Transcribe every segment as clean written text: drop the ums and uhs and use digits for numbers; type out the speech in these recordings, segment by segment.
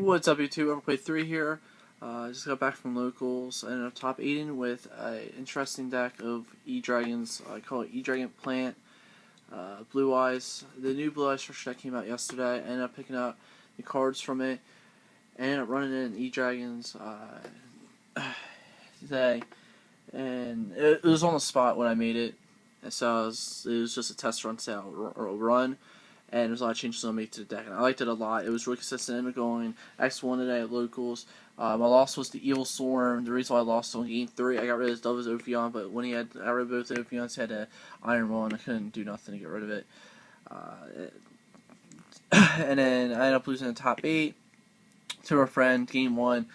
What's up, YouTube? Overplay 3 here. Just got back from locals and a top 8 in with an interesting deck of E-Dragons. I call it E-Dragon Plant, Blue Eyes. The new Blue Eyes structure that came out yesterday. I ended up picking up the cards from it. I ended up running in E-Dragons today. And it was on the spot when I made it. And so it was just a test run run. And there's a lot of changes I made to the deck, and I liked it a lot. It was really consistent. I ended up going X1 today at locals. My loss was the Evil Storm. The reason why I lost on game 3, I got rid of Dova's Ophion, but when I got rid of both Ophions, he had an Iron One. I couldn't do nothing to get rid of it. And then I ended up losing the top 8 to a friend. Game 1,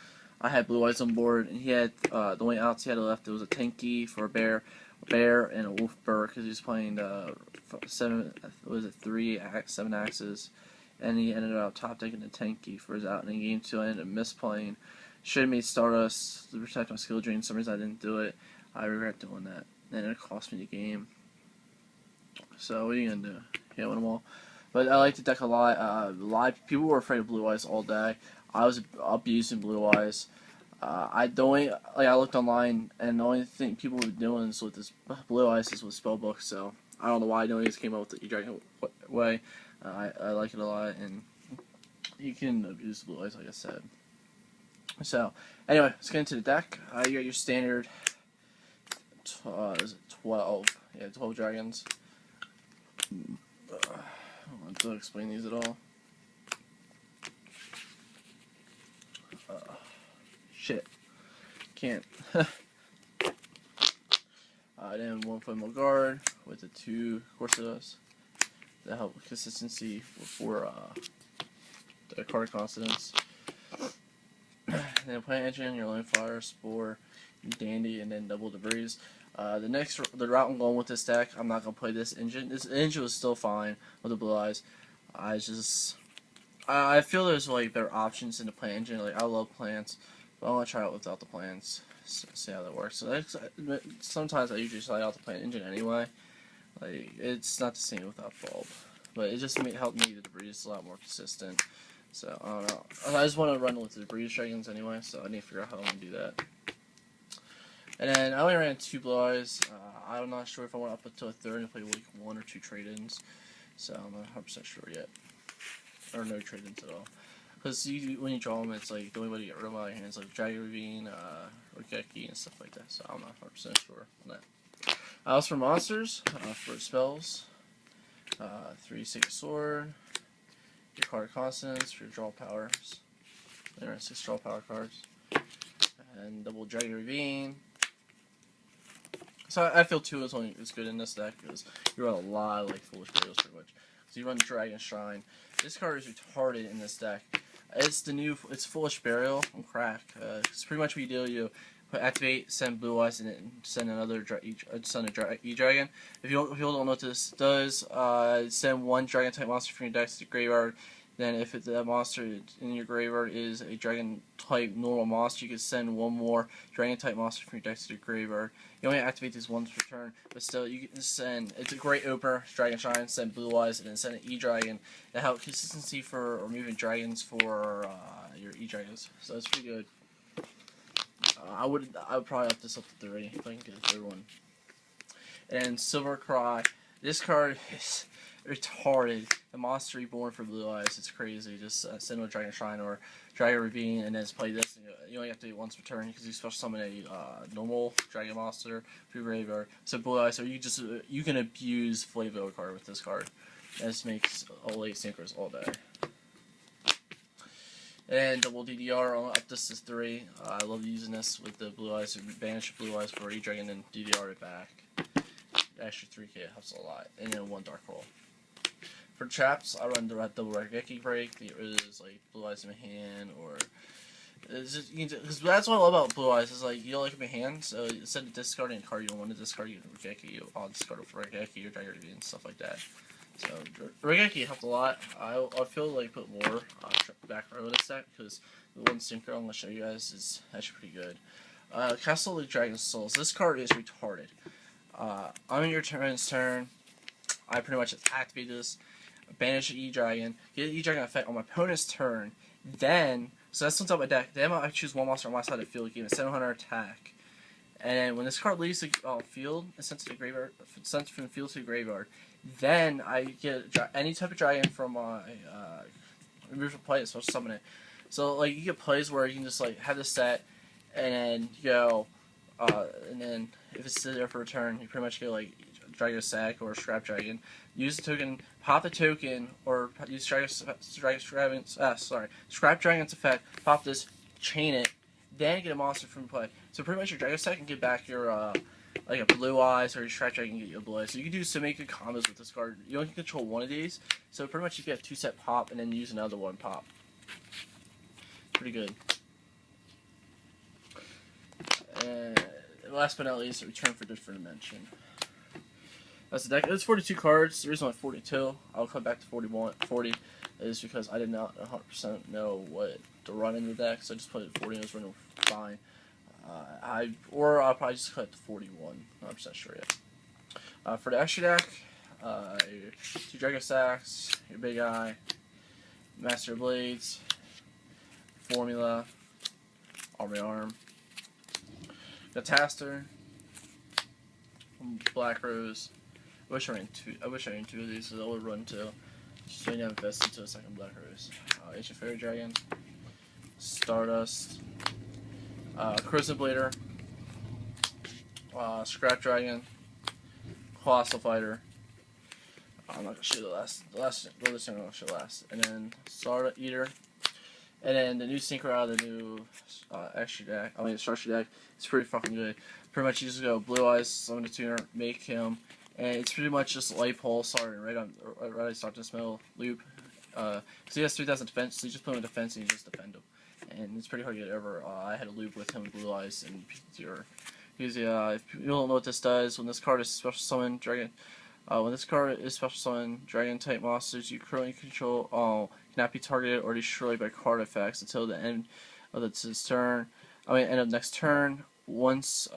I had Blue Eyes on board, and he had the only outs he had left. It was a Tanky for a Bear, and a Wolf Burr, because he was playing 7 axes, and he ended up top decking the Tanky for his out. And in game 2, I ended up misplaying. Should have made Stardust to protect my skill drain. For some reason I didn't do it. I regret doing that, and it cost me the game. So what are you gonna do? Can't win them all. But I like the deck a lot. A lot of people were afraid of Blue Eyes all day. I was abusing Blue Eyes. I looked online, and the only thing people were doing is with this Blue Eyes is with Spellbook. So I don't know why no one just came up with the E-Dragon way. I like it a lot, and you can abuse the Blue Eyes, like I said. So anyway, let's get into the deck. You got your standard. Is it 12? Yeah, 12 dragons. I don't want to explain these at all. Shit. Can't. Then 1 Flammable Guard with the 2 Corsadas that help with consistency for the card constants. Then Plant Engine, your Lone Flyer, Spore, Dandy, and then double Debris. The route I'm going with this deck, I'm not gonna play this engine. This engine was still fine with the Blue Eyes. I feel there's like better options in the Plant Engine. Like, I love plants, but I want to try it without the plants. See how that works. So sometimes I usually try out the Plant Engine anyway. Like, it's not the same without Bulb, but it just helped me. The Debris is a lot more consistent. So I don't know. I just want to run with the Debris Dragons anyway. So I need to figure out how I'm gonna do that. And then I only ran 2 Blue Eyes. I'm not sure if I want to up it to a third and play like 1 or 2 trade-ins. So I'm not 100% sure yet. Or no trade-ins at all. Because when you draw them, it's like the only way to get rid of them out of your hands, like Dragon Ravine, Rokeki, and stuff like that. So I'm not 100% sure on that. As for monsters, for spells, 3 Sacred Sword, your card constants for your draw powers. There are 6 draw power cards. And double Dragon Ravine. So I feel 2 is good in this deck because you run a lot of like Foolish Burials pretty much. So you run Dragon Shrine. This card is retarded in this deck. It's Foolish Burial on crack. It's pretty much what you do. You activate, send Blue Eyes, and then send another E-Dragon. If you don't know what this does, send 1 Dragon type monster from your deck to the graveyard. Then if the monster in your graveyard is a Dragon type normal monster, you can send 1 more Dragon type monster from your deck to the graveyard. You only activate these once per turn, but still you can send. It's a great opener. Dragon Shrine, send Blue Eyes, and then send an E-Dragon to help consistency for removing dragons for your E-Dragons. So it's pretty good. I would probably up this up to 3 if I can get a 3rd one. And Silver Cry. This card is retarded. The monster reborn for Blue Eyes. It's crazy. Just send a Dragon Shrine or Dragon Ravine and then just play this. And you only have to do it once per turn because you special summon a normal Dragon monster for your graveyard. So Blue Eyes. So you can abuse Flammable Guard with this card. And this makes all 8 sinkers all day. And double DDR, I'll up this to 3. I love using this with the Blue Eyes. Banish Blue Eyes for E-Dragon and DDR it back. Extra 3k helps a lot. And then 1 Dark Hole. For traps, I run the double Rokeki break. It is like Blue Eyes in my hand, or because that's what I love about Blue Eyes is like you don't like in my hand. So instead of discarding a card you don't want to discard, you Rokeki. I'll discard it for Rokeki or Dragon and stuff like that. So Rokeki helped a lot. I feel like put more back row in this deck because the 1 sinker I'm gonna show you guys is actually pretty good. Castle of the Dragon Souls. This card is retarded. On your turn, I pretty much activate this, banish E-Dragon, get E-Dragon effect on my opponent's turn, then So that's on top of my deck. Then I choose one monster on my side of the field, give it 700 attack. And when this card leaves the field, it's sent to the graveyard. Sent from the field to the graveyard. Then I get any type of dragon from my remove from play, so I'll summon it. So like you get plays where you can just like have this set, and then you go, and then if it's there for a turn, you pretty much get like Dragon Sack or Scrap Dragon. Use the token, pop the token, or use Scrap Dragon's effect. Pop this, chain it, then get a monster from play. So pretty much your Dragon Sack can get back your like a Blue Eyes, or your Scrap Dragon can get you a Blue Eyes. So you can do so many good combos with this card. You only can control one of these, so pretty much you can have 2 set pop and then use another one pop. Pretty good. And last but not least, Return for Different Dimension. That's the deck. It's 42 cards. The reason why 42, I'll come back to 40 is because I did not 100% know what to run in the deck, so I just put it at 40 and it was running fine. I'll probably just cut it to 41. Not 100% sure yet. For the extra deck, your 2 Dragon Sacks, your Big Eye, Master Blades, Formula, Army Arm, Nataster, Black Rose. I wish I ran 2 of these, so I would run 2. Just so you never invest into a second Black Rose. Ancient Fairy Dragon, Stardust, Crimson Blader, Scrap Dragon, Colossal Fighter. I'm not gonna show the last thing I'm gonna show last, and then Star Eater, and then the new Synchro out of the new extra deck. I mean, structure deck. It's pretty fucking good. Pretty much you just go Blue Eyes, summon a tuner, make him, and it's pretty much just Light Pulse, right on start this middle loop. So he has 3,000 defense, so you just put him in defense and you just defend him. And it's pretty hard to get over. I had a loop with him with Blue Eyes, and if you don't know what this does, when this card is special summon Dragon, Dragon type monsters you currently control cannot be targeted or destroyed by card effects until the end of its turn. End of next turn. Once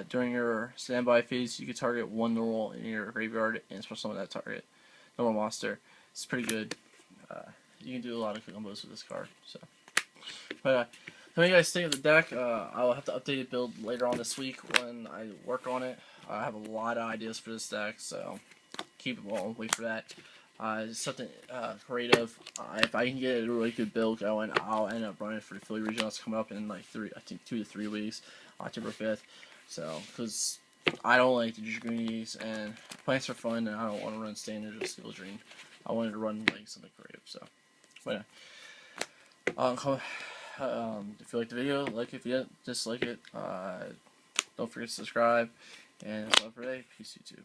during your standby phase, you can target one normal in your graveyard and special summon that target normal monster. It's pretty good. You can do a lot of combos with this card. So, but what do you guys think of the deck? I'll have to update it build later on this week when I work on it. I have a lot of ideas for this deck, so keep it on. Wait for that. It's something creative. If I can get a really good build going, I'll end up running for the Philly Regionals coming up in like 2 to 3 weeks, October 5th. So, because I don't like the Dragoonies and plants are fun, and I don't want to run standard or Skill Dream. I wanted to run like something creative. So, but if you like the video, like it. If you dislike it, don't forget to subscribe. And that's all for today. Peace, YouTube.